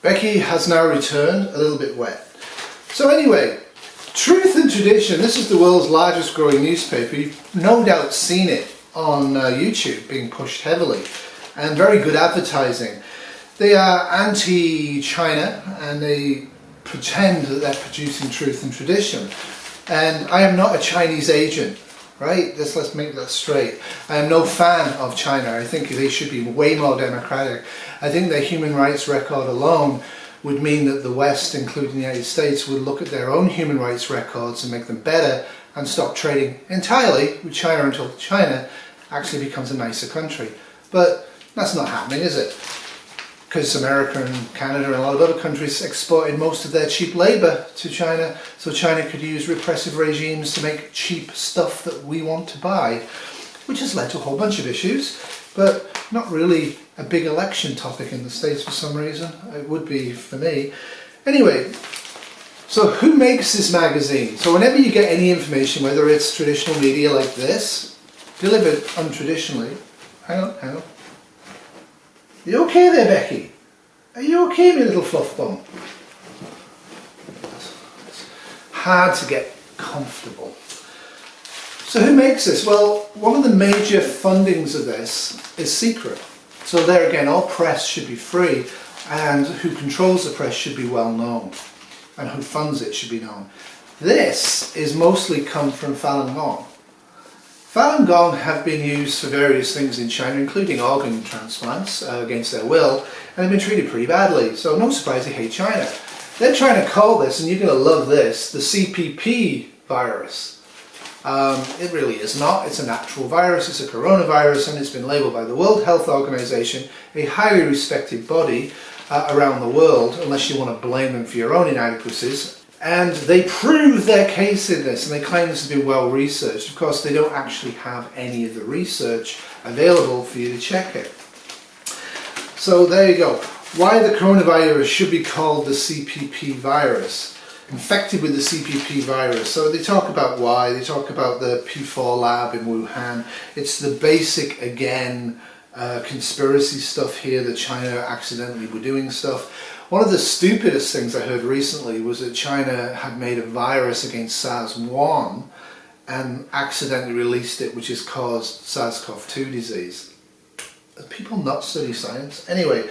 Becky has now returned, a little bit wet. So anyway, Truth and Tradition, this is the world's largest growing newspaper. You've no doubt seen it on YouTube being pushed heavily, and very good advertising. They are anti-China and they pretend that they're producing Truth and Tradition. And I am not a Chinese agent, right? Let's make that straight. I am no fan of China. I think they should be way more democratic. I think their human rights record alone would mean that the West, including the United States, would look at their own human rights records and make them better and stop trading entirely with China until China actually becomes a nicer country. But that's not happening, is it? Because America and Canada and a lot of other countries exported most of their cheap labour to China, so China could use repressive regimes to make cheap stuff that we want to buy, which has led to a whole bunch of issues, but not really a big election topic in the States for some reason. It would be for me. Anyway, so who makes this magazine? So whenever you get any information, whether it's traditional media like this, delivered untraditionally, hang on. Are you okay there, Becky? Are you okay, my little fluff bum? It's hard to get comfortable. So who makes this? Well, one of the major fundings of this is secret. So there again, all press should be free, and who controls the press should be well known, and who funds it should be known. This is mostly come from Falen Gong. Falen Gong have been used for various things in China, including organ transplants against their will, and have been treated pretty badly. So no surprise they hate China. They're trying to call this, and you're going to love this, the CPP virus. It really is not. It's a natural virus. It's a coronavirus, and it's been labelled by the World Health Organization, a highly respected body around the world, unless you want to blame them for your own inadequacies. And they prove their case in this, and they claim this has been well researched. Of course, they don't actually have any of the research available for you to check it. So there you go. Why the coronavirus should be called the CPP virus. Infected with the CPP virus. So they talk about why. They talk about the P4 lab in Wuhan. It's the basic, again, conspiracy stuff here that China accidentally were doing stuff. One of the stupidest things I heard recently was that China had made a virus against SARS-1 and accidentally released it, which has caused SARS-CoV-2 disease. People not study science? Anyway,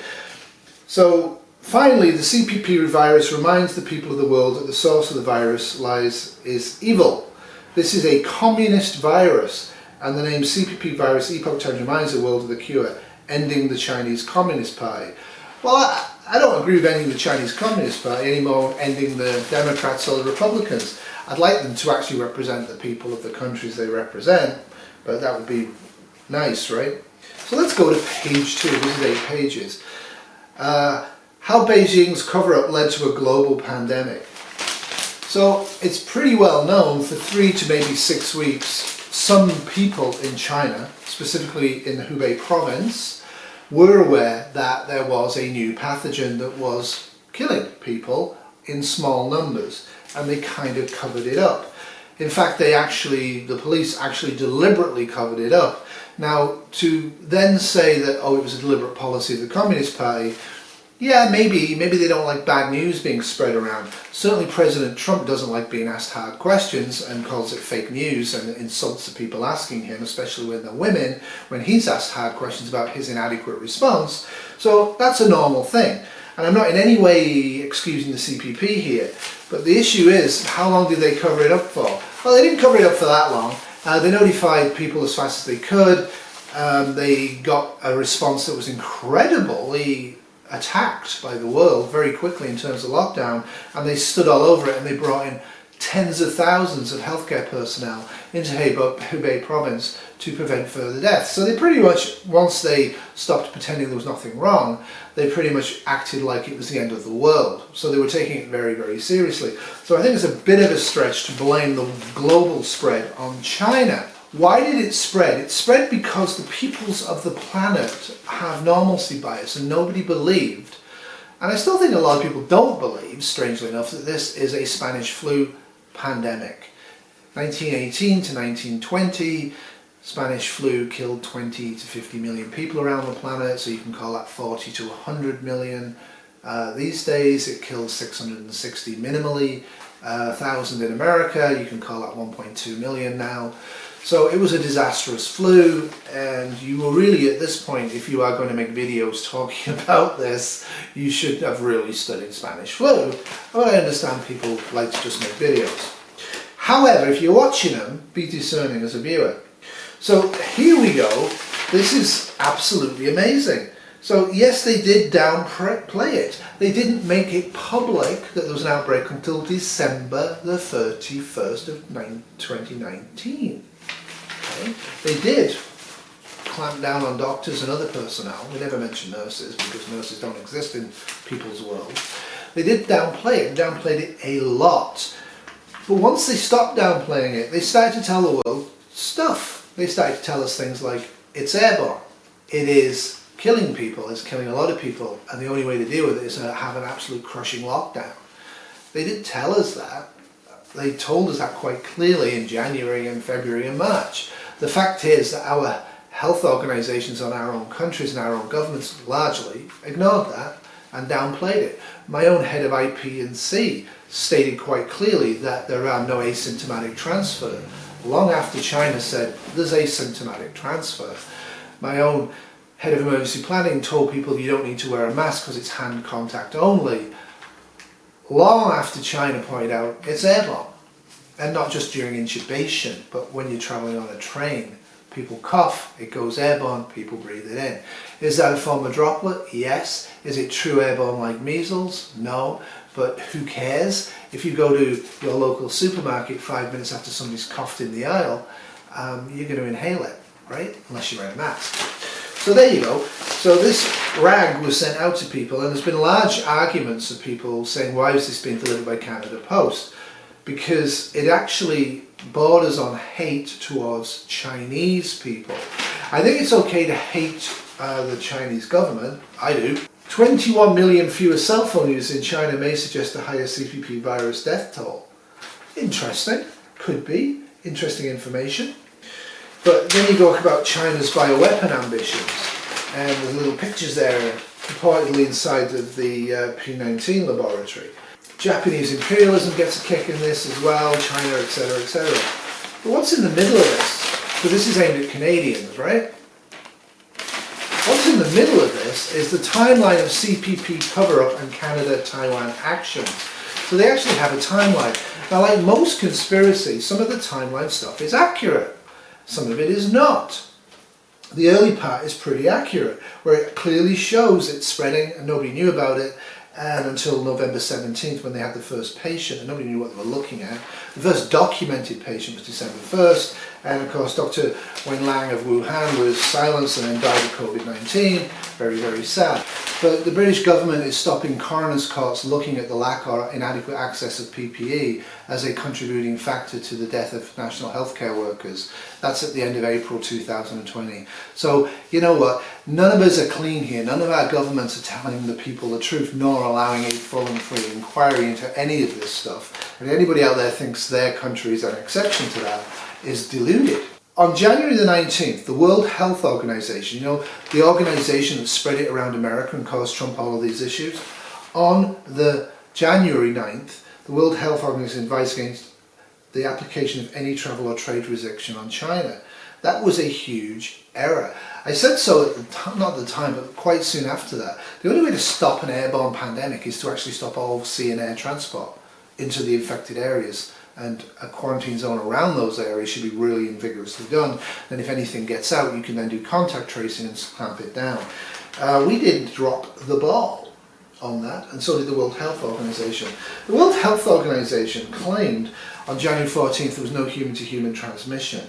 so finally the CPP virus reminds the people of the world that the source of the virus is evil. This is a communist virus, and the name CPP virus, Epoch Times, reminds the world of the cure, ending the Chinese Communist Party. Well, I don't agree with ending the Chinese Communist Party anymore, ending the Democrats or the Republicans. I'd like them to actually represent the people of the countries they represent, but that would be nice, right? So let's go to page 2. This is 8 pages. How Beijing's cover-up led to a global pandemic. So it's pretty well known for 3 to maybe 6 weeks, some people in China, specifically in the Hubei province, were aware that there was a new pathogen that was killing people in small numbers, and they kind of covered it up. In fact, the police actually deliberately covered it up. Now, to then say that, oh, it was a deliberate policy of the Communist Party, yeah, maybe they don't like bad news being spread around. Certainly President Trump doesn't like being asked hard questions and calls it fake news and insults the people asking him, especially when they're women, when he's asked hard questions about his inadequate response. So that's a normal thing. And I'm not in any way excusing the CPP here, but the issue is, how long did they cover it up for? Well, they didn't cover it up for that long. They notified people as fast as they could. They got a response that was incredibly attacked by the world very quickly in terms of lockdown, and they stood all over it, and they brought in tens of thousands of healthcare personnel into Hubei province to prevent further deaths. So they pretty much, once they stopped pretending there was nothing wrong, they pretty much acted like it was the end of the world. So they were taking it very, very seriously. So I think it's a bit of a stretch to blame the global spread on China. Why did it spread? It spread because the peoples of the planet have normalcy bias, and nobody believed, and I still think a lot of people don't believe, strangely enough, that this is a Spanish flu pandemic. 1918 to 1920, Spanish flu killed 20 to 50 million people around the planet, so you can call that 40 to 100 million. These days it kills 660 minimally, 1,000 in America. You can call that 1.2 million now. So it was a disastrous flu, and you will really, at this point, if you are going to make videos talking about this, you should have really studied Spanish flu. But I understand people like to just make videos. However, if you're watching them, be discerning as a viewer. So here we go. This is absolutely amazing. So yes, they did downplay it. They didn't make it public that there was an outbreak until December the 31st of 2019. Okay. They did clamp down on doctors and other personnel. We never mention nurses because nurses don't exist in people's world. They did downplay it, downplayed it a lot. But once they stopped downplaying it, they started to tell the world stuff. They started to tell us things like, it's airborne, it is killing people, it's killing a lot of people, and the only way to deal with it is to have an absolute crushing lockdown. They did tell us that. They told us that quite clearly in January and February and March. The fact is that our health organisations in our own countries and our own governments largely ignored that and downplayed it. My own head of IP&C stated quite clearly that there are no asymptomatic transfer, long after China said there's asymptomatic transfer. My own head of emergency planning told people you don't need to wear a mask because it's hand contact only, long after China pointed out it's airborne. And not just during intubation, but when you're travelling on a train. People cough, it goes airborne, people breathe it in. Is that a form of droplet? Yes. Is it true airborne like measles? No. But who cares? If you go to your local supermarket 5 minutes after somebody's coughed in the aisle, you're going to inhale it, right? Unless you wear a mask. So there you go. So this rag was sent out to people, and there's been large arguments of people saying, why is this being delivered by Canada Post? Because it actually borders on hate towards Chinese people. I think it's okay to hate the Chinese government. I do. 21 million fewer cell phone users in China may suggest a higher CPP virus death toll. Interesting. Could be. Interesting information. But then you talk about China's bioweapon ambitions, and there's little pictures there reportedly inside of the P19 laboratory. Japanese imperialism gets a kick in this as well, China, etc., etc. But what's in the middle of this? So this is aimed at Canadians, right? What's in the middle of this is the timeline of CPP cover-up and Canada-Taiwan actions. So they actually have a timeline. Now, like most conspiracies, some of the timeline stuff is accurate. Some of it is not. The early part is pretty accurate, where it clearly shows it's spreading and nobody knew about it, and until November 17th when they had the first patient and nobody knew what they were looking at. The first documented patient was December 1st, and of course Dr. Wen Lang of Wuhan was silenced and then died of COVID-19. Very, very sad. But the British government is stopping coroners' courts looking at the lack or inadequate access of PPE as a contributing factor to the death of national healthcare workers. That's at the end of April 2020. So, you know what? None of us are clean here. None of our governments are telling the people the truth, nor allowing a full and free inquiry into any of this stuff. And anybody out there thinks their country is an exception to that is deluded. On January the 19th, the World Health Organization, you know, the organization that spread it around America and caused Trump all of these issues, on the January 9th, the World Health Organization advised against the application of any travel or trade restriction on China. That was a huge error. I said so at the time, not at the time, but quite soon after that. The only way to stop an airborne pandemic is to actually stop all sea and air transport into the infected areas. And a quarantine zone around those areas should be really and vigorously done. Then if anything gets out, you can then do contact tracing and clamp it down. We did drop the ball on that, and so did the World Health Organization. The World Health Organization claimed on January 14th there was no human-to-human transmission.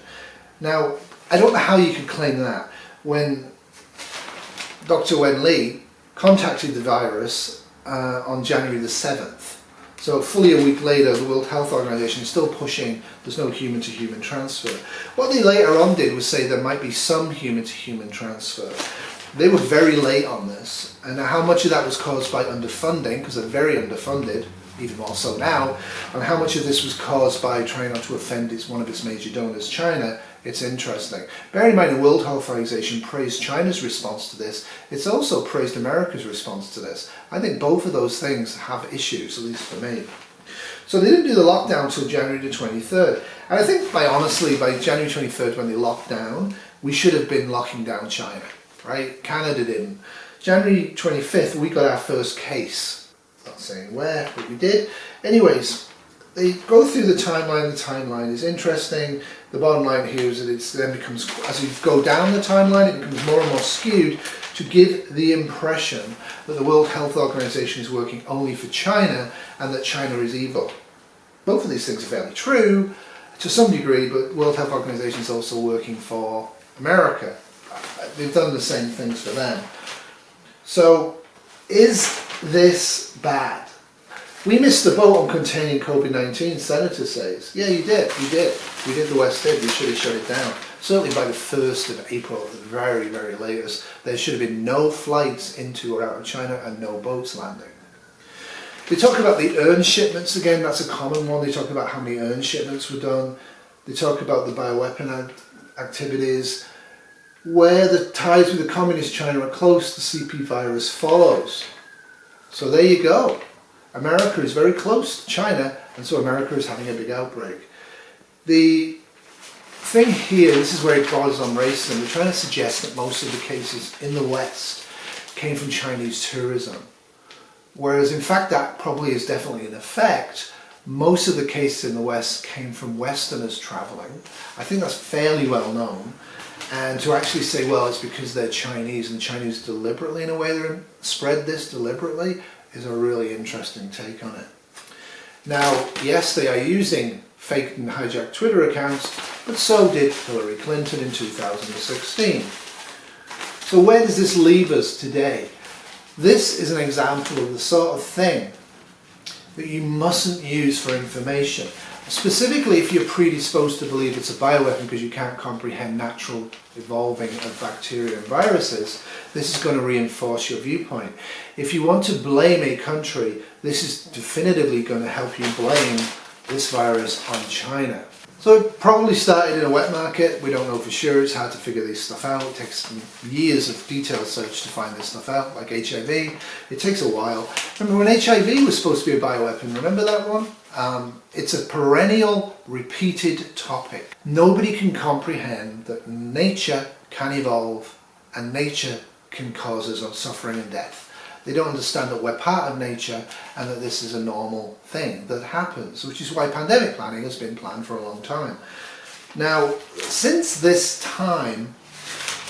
Now, I don't know how you could claim that when Dr. Wen Li contacted the virus on January the 7th. So fully a week later, the World Health Organization is still pushing there's no human-to-human transfer. What they later on did was say there might be some human-to-human transfer. They were very late on this, and how much of that was caused by underfunding, because they're very underfunded, even more so now, and how much of this was caused by trying not to offend one of its major donors, China, It's interesting. Bear in mind, the World Health Organization praised China's response to this. It's also praised America's response to this. I think both of those things have issues, at least for me. So they didn't do the lockdown until January the 23rd. And I think, by January 23rd, when they locked down, we should have been locking down China, right? Canada didn't. January 25th, we got our first case. Not saying where, but we did. Anyways, they go through the timeline. The timeline is interesting. The bottom line here is that it then becomes, as you go down the timeline, it becomes more and more skewed to give the impression that the World Health Organization is working only for China and that China is evil. Both of these things are fairly true to some degree, but the World Health Organization is also working for America. They've done the same things for them. So, is this bad? We missed the boat on containing COVID-19, Senator says. Yeah, you did. The West did. We should have shut it down. Certainly by the 1st of April, at the very, very latest, there should have been no flights into or out of China and no boats landing. They talk about the urn shipments again. That's a common one. They talk about how many urn shipments were done. They talk about the bioweapon activities. Where the ties with the communist China are close, the CP virus follows. So there you go. America is very close to China, and so America is having a big outbreak. The thing here, this is where it borders on racism. We're trying to suggest that most of the cases in the West came from Chinese tourism. Whereas in fact that probably is definitely an effect. Most of the cases in the West came from Westerners traveling. I think that's fairly well known. And to actually say, well, it's because they're Chinese and Chinese deliberately, in a way, they spread this deliberately, is a really interesting take on it. Now, yes, they are using fake and hijacked Twitter accounts, but so did Hillary Clinton in 2016. So where does this leave us today? This is an example of the sort of thing that you mustn't use for information. Specifically, if you're predisposed to believe it's a bioweapon because you can't comprehend natural evolving of bacteria and viruses, this is going to reinforce your viewpoint. If you want to blame a country, this is definitively going to help you blame this virus on China. So it probably started in a wet market. We don't know for sure. It's hard to figure this stuff out. It takes years of detailed search to find this stuff out, like HIV. It takes a while. Remember when HIV was supposed to be a bioweapon? Remember that one? It's a perennial, repeated topic. Nobody can comprehend that nature can evolve and nature can cause us suffering and death. They don't understand that we're part of nature and that this is a normal thing that happens, which is why pandemic planning has been planned for a long time. Now, since this time,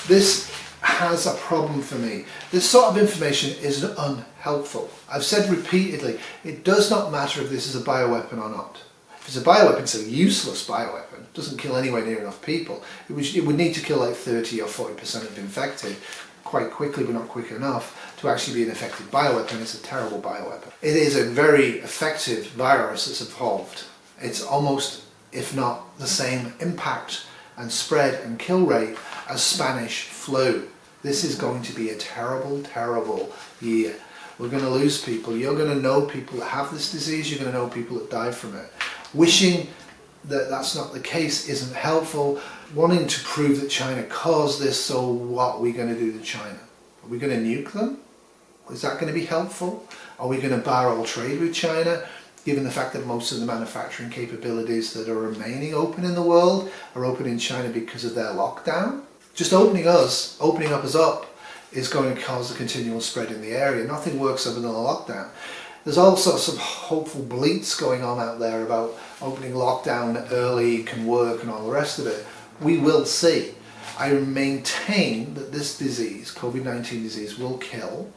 this has a problem for me. This sort of information is unhelpful. I've said repeatedly, it does not matter if this is a bioweapon or not. If it's a bioweapon, it's a useless bioweapon. It doesn't kill anywhere near enough people. It would need to kill like 30 or 40% of infected quite quickly, but not quick enough to actually be an effective bioweapon. It's a terrible bioweapon. It is a very effective virus that's evolved. It's almost, if not the same impact and spread and kill rate as Spanish flu. This is going to be a terrible, terrible year. We're going to lose people. You're going to know people that have this disease. You're going to know people that die from it. Wishing that that's not the case isn't helpful. Wanting to prove that China caused this, so what are we going to do to China? Are we going to nuke them? Is that going to be helpful? Are we going to bar all trade with China, given the fact that most of the manufacturing capabilities that are remaining open in the world are open in China because of their lockdown? Just opening up us up is going to cause a continual spread in the area. Nothing works other than a lockdown. There's all sorts of hopeful bleats going on out there about opening lockdown early can work and all the rest of it. We will see. I maintain that this disease, COVID-19 disease, will kill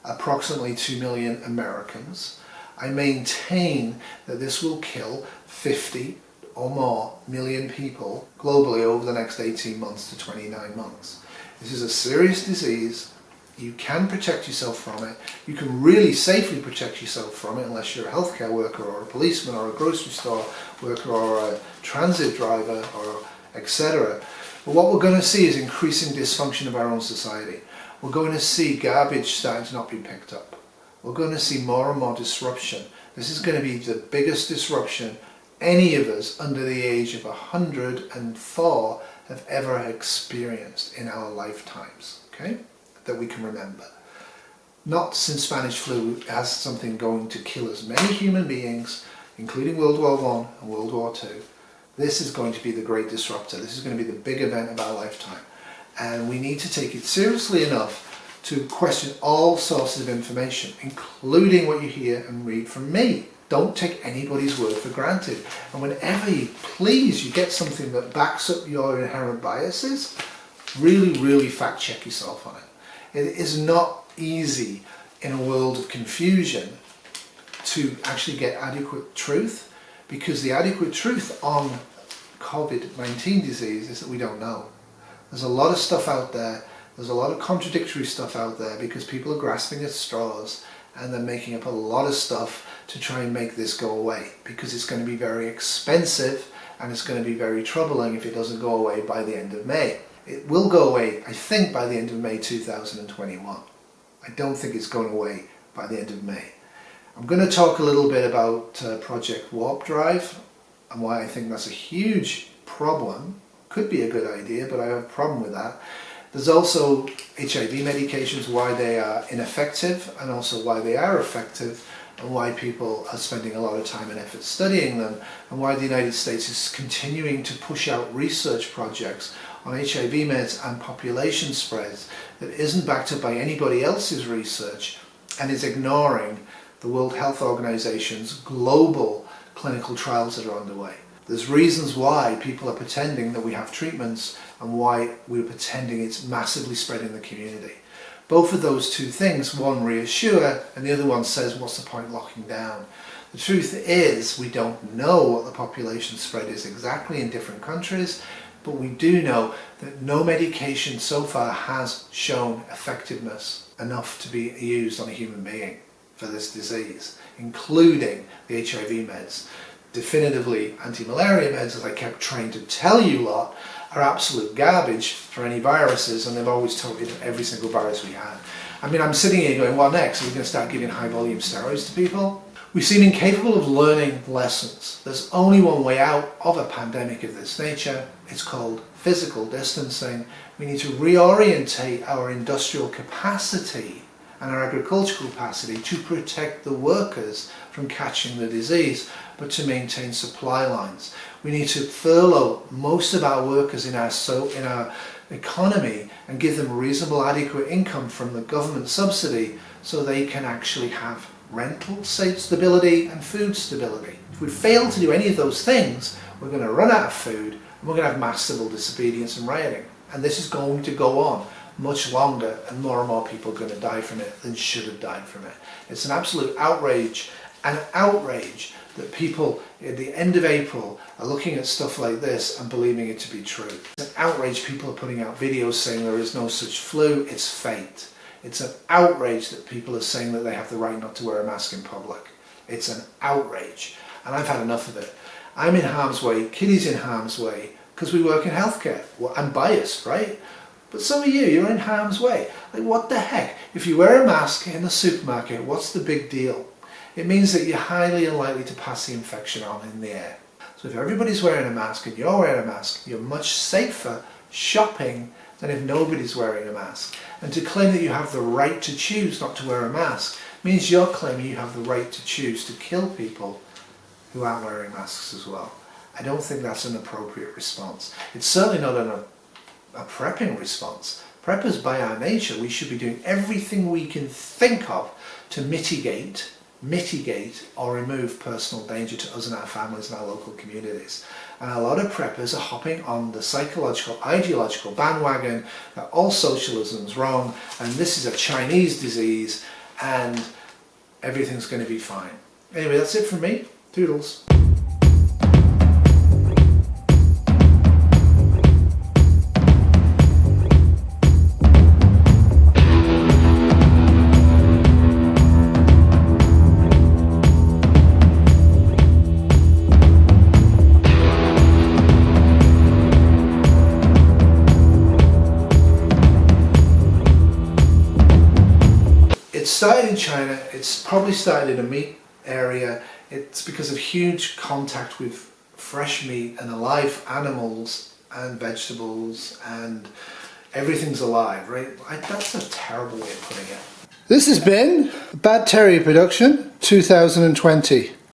approximately 2 million Americans. I maintain that this will kill 50 or more million people globally over the next 18 months to 29 months. This is a serious disease. You can protect yourself from it. You can really safely protect yourself from it unless you're a healthcare worker or a policeman or a grocery store worker or a transit driver or etc. But what we're going to see is increasing dysfunction of our own society. We're going to see garbage starting to not be picked up. We're going to see more and more disruption. This is going to be the biggest disruption any of us under the age of 104 have ever experienced in our lifetimes, okay, that we can remember. Not since Spanish flu has something going to kill as many human beings, including World War I and World War II. This is going to be the great disruptor. This is going to be the big event of our lifetime. And we need to take it seriously enough to question all sources of information, including what you hear and read from me. Don't take anybody's word for granted. And whenever you get something that backs up your inherent biases, really fact check yourself on it. It is not easy in a world of confusion to actually get adequate truth, because the adequate truth on COVID-19 disease is that we don't know. There's a lot of stuff out there. There's a lot of contradictory stuff out there because people are grasping at straws and they're making up a lot of stuff to try and make this go away, because it's going to be very expensive and it's going to be very troubling if it doesn't go away by the end of May. It will go away, I think, by the end of May 2021. I don't think it's going away by the end of May. I'm going to talk a little bit about Project Warp Drive and why I think that's a huge problem. Could be a good idea, but I have a problem with that. There's also HIV medications, why they are ineffective and also why they are effective, and why people are spending a lot of time and effort studying them, and why the United States is continuing to push out research projects on HIV meds and population spreads that isn't backed up by anybody else's research and is ignoring the World Health Organization's global clinical trials that are underway. There's reasons why people are pretending that we have treatments and why we're pretending it's massively spread in the community. Both of those two things, one reassure and the other one says, what's the point locking down? The truth is, we don't know what the population spread is exactly in different countries, but we do know that no medication so far has shown effectiveness enough to be used on a human being for this disease, including the HIV meds. Definitively, anti-malaria meds, as I kept trying to tell you lot, are absolute garbage for any viruses, and they've always told me that every single virus we had. I mean, I'm sitting here going, what next? Are we going to start giving high volume steroids to people? We seem incapable of learning lessons. There's only one way out of a pandemic of this nature. It's called physical distancing. We need to reorientate our industrial capacity and our agricultural capacity to protect the workers from catching the disease, but to maintain supply lines. We need to furlough most of our workers in our economy and give them reasonable, adequate income from the government subsidy so they can actually have rental stability and food stability. If we fail to do any of those things, we're going to run out of food and we're going to have mass civil disobedience and rioting. And this is going to go on much longer, and more people are going to die from it than should have died from it. It's an absolute outrage, that people at the end of April are looking at stuff like this and believing it to be true. It's an outrage people are putting out videos saying there is no such flu, it's fate. It's an outrage that people are saying that they have the right not to wear a mask in public. It's an outrage, and I've had enough of it. I'm in harm's way, Kitty's in harm's way, because we work in healthcare. Well, I'm biased, right? But so are you, you're in harm's way. Like, what the heck? If you wear a mask in the supermarket, what's the big deal? It means that you're highly unlikely to pass the infection on in the air. So if everybody's wearing a mask and you're wearing a mask, you're much safer shopping than if nobody's wearing a mask. And to claim that you have the right to choose not to wear a mask means you're claiming you have the right to choose to kill people who aren't wearing masks as well. I don't think that's an appropriate response. It's certainly not a prepping response. Preppers by our nature, we should be doing everything we can think of to mitigate or remove personal danger to us and our families and our local communities. And a lot of preppers are hopping on the psychological, ideological bandwagon that all socialism is wrong and this is a Chinese disease and everything's going to be fine. Anyway, that's it from me. Toodles. It started in China, it's probably started in a meat area. It's because of huge contact with fresh meat and alive animals and vegetables and everything's alive, right? That's a terrible way of putting it. This has been Bad Terrier Production 2020.